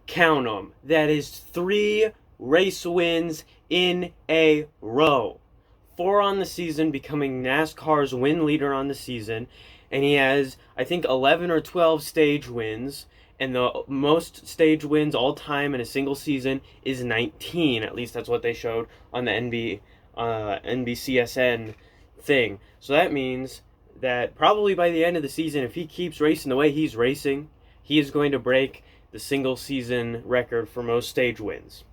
Count them. That is 3 race wins in a row. 4 on the season, becoming NASCAR's win leader on the season. And he has, I think, 11 or 12 stage wins. And the most stage wins all time in a single season is 19. At least that's what they showed on the NBCSN thing. So that means that probably by the end of the season, if he keeps racing the way he's racing, he is going to break the single season record for most stage wins.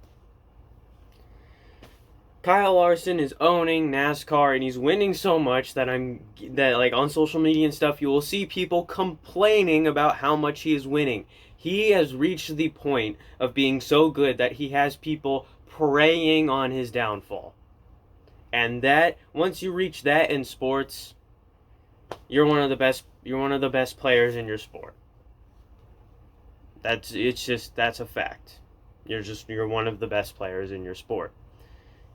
Kyle Larson is owning NASCAR and he's winning so much that like on social media and stuff you will see people complaining about how much he is winning. He has reached the point of being so good that he has people preying on his downfall. And that once you reach that in sports, you're one of the best players in your sport. That's a fact. You're one of the best players in your sport.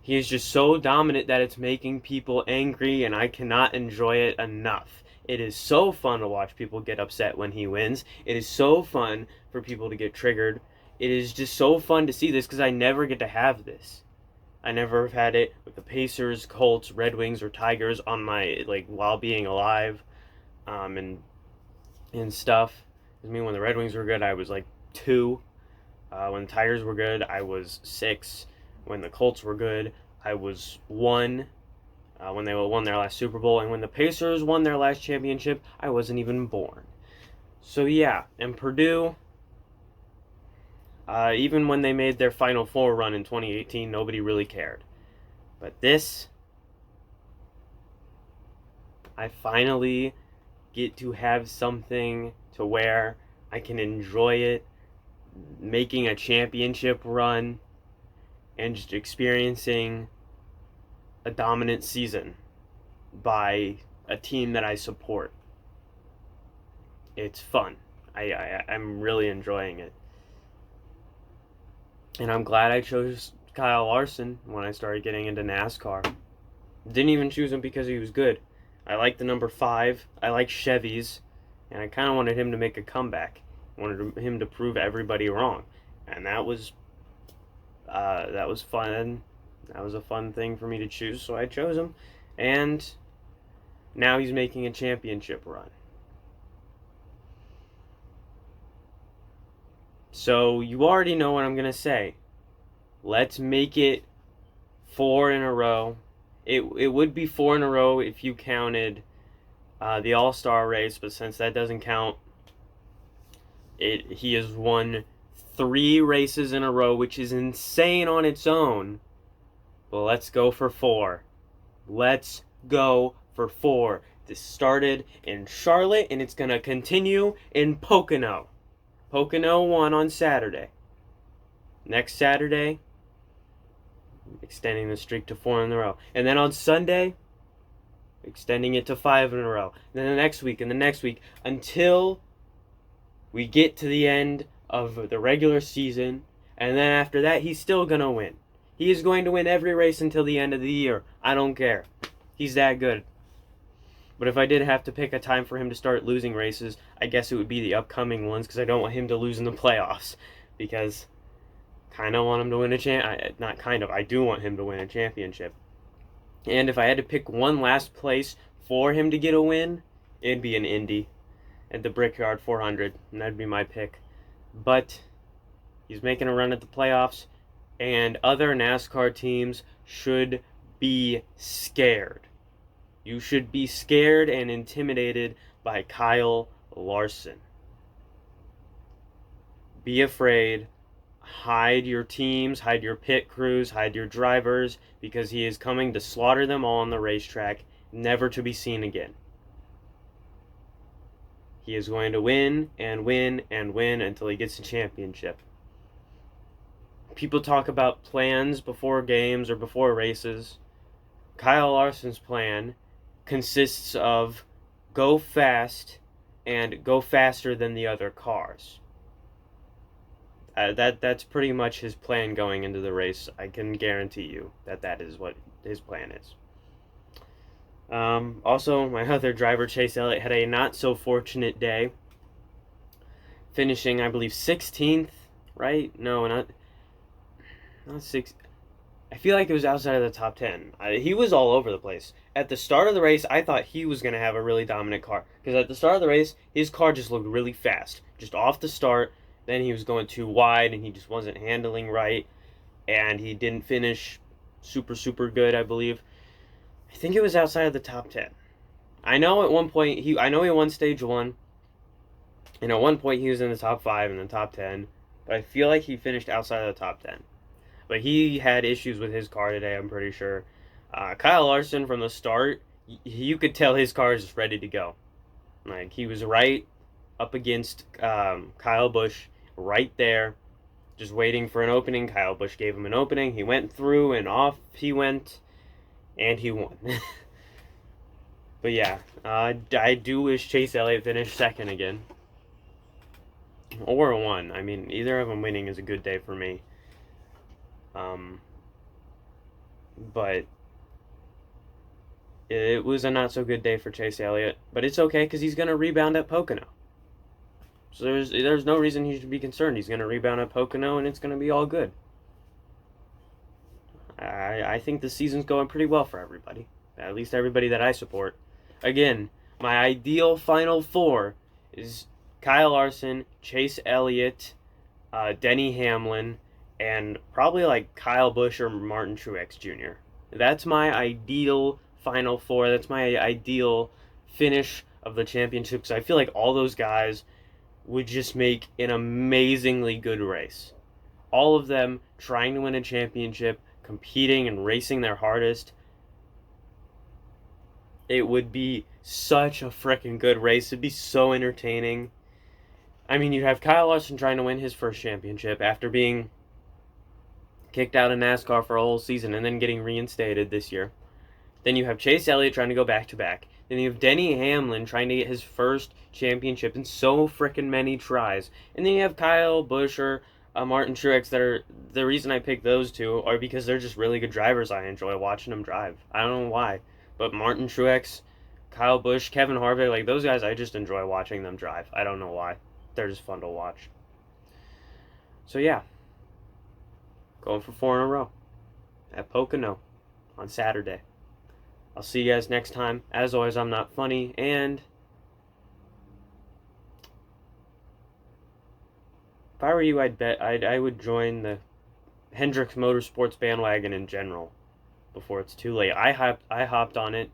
He is just so dominant that it's making people angry, and I cannot enjoy it enough. It is so fun to watch people get upset when he wins. It is so fun for people to get triggered. It is just so fun to see this because I never get to have this. I never have had it with the Pacers, Colts, Red Wings, or Tigers on my while being alive, and stuff. I mean, when the Red Wings were good, I was 2. When the Tigers were good, I was 6. When the Colts were good, I was 1. When they won their last Super Bowl, and when the Pacers won their last championship, I wasn't even born. So yeah, and Purdue, even when they made their Final Four run in 2018, nobody really cared. But this, I finally get to have something to where I can enjoy it, making a championship run, and just experiencing a dominant season by a team that I support. It's fun. I'm really enjoying it. And I'm glad I chose Kyle Larson when I started getting into NASCAR. Didn't even choose him because he was good. I like the number 5. I like Chevys. And I kind of wanted him to make a comeback. I wanted him to prove everybody wrong. And that was fun. That was a fun thing for me to choose, so I chose him. And now he's making a championship run. So you already know what I'm going to say. Let's make it 4 in a row. It would be 4 in a row if you counted the All-Star race, but since that doesn't count, he has won 3 races in a row, which is insane on its own. But let's go for 4. Let's go for 4. This started in Charlotte, and it's going to continue in Pocono. Pocono won on Saturday. Next Saturday, extending the streak to 4 in a row. And then on Sunday, extending it to 5 in a row. And then the next week, and the next week, until we get to the end of the regular season. And then after that, he's still going to win. He is going to win every race until the end of the year. I don't care. He's that good. But if I did have to pick a time for him to start losing races, I guess it would be the upcoming ones, because I don't want him to lose in the playoffs. Because kind of want him to win I do want him to win a championship. And if I had to pick one last place for him to get a win, it'd be an Indy at the Brickyard 400, and that'd be my pick. But he's making a run at the playoffs, and other NASCAR teams should be scared. You should be scared and intimidated by Kyle Larson. Be afraid. Hide your teams, hide your pit crews, hide your drivers, because he is coming to slaughter them all on the racetrack, never to be seen again. He is going to win and win and win until he gets a championship. People talk about plans before games or before races. Kyle Larson's plan consists of go fast and go faster than the other cars. That's pretty much his plan going into the race. I can guarantee you that is what his plan is. Also, my other driver, Chase Elliott, had a not so fortunate day, finishing, I believe, 16th right? No, not 6. I feel like it was outside of the top 10. He was all over the place. At the start of the race, I thought he was going to have a really dominant car. Because at the start of the race, his car just looked really fast. Just off the start, then he was going too wide and he just wasn't handling right. And he didn't finish super, super good, I believe. I think it was outside of the top 10. I know at one point, I know he won stage 1. And at one point he was in the top 5 and the top 10. But I feel like he finished outside of the top 10. But he had issues with his car today, I'm pretty sure. Kyle Larson, from the start, you could tell his car is just ready to go. Like, he was right up against Kyle Busch, right there, just waiting for an opening. Kyle Busch gave him an opening. He went through, and off he went, and he won. But yeah, I do wish Chase Elliott finished second again. Or won. I mean, either of them winning is a good day for me. But it was a not so good day for Chase Elliott. But it's okay because he's going to rebound at Pocono. So there's no reason he should be concerned. He's going to rebound at Pocono and it's going to be all good. I think the season's going pretty well for everybody. At least everybody that I support. Again, my ideal Final Four is Kyle Larson, Chase Elliott, Denny Hamlin, and probably like Kyle Busch or Martin Truex Jr. That's my ideal Final Four. That's my ideal finish of the championship. Because I feel like all those guys would just make an amazingly good race. All of them trying to win a championship, competing and racing their hardest. It would be such a freaking good race. It'd be so entertaining. I mean, you'd have Kyle Larson trying to win his first championship after being kicked out of NASCAR for a whole season and then getting reinstated this year. Then you have Chase Elliott trying to go back-to-back. Then you have Denny Hamlin trying to get his first championship in so freaking many tries. And then you have Kyle Busch or Martin Truex that are... The reason I picked those two are because they're just really good drivers. I enjoy watching them drive. I don't know why. But Martin Truex, Kyle Busch, Kevin Harvick, like those guys, I just enjoy watching them drive. I don't know why. They're just fun to watch. So yeah. Going for 4 in a row at Pocono on Saturday. I'll see you guys next time. As always, I'm not funny, and if I were you, I'd bet I would join the Hendricks Motorsports bandwagon in general before it's too late. I hopped on it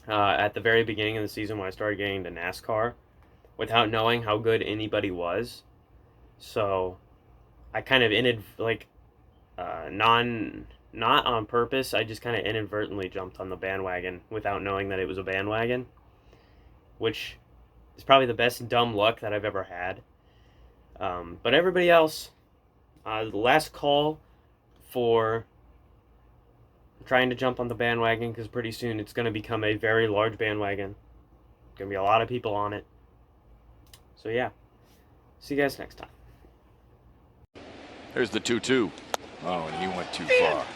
at the very beginning of the season when I started getting into NASCAR without knowing how good anybody was. So I kind of not on purpose, I just kind of inadvertently jumped on the bandwagon without knowing that it was a bandwagon, which is probably the best dumb luck that I've ever had. But everybody else, the last call for trying to jump on the bandwagon, because pretty soon it's going to become a very large bandwagon. Going to be a lot of people on it. So yeah, see you guys next time. There's the 2-2. Oh, and he went too far.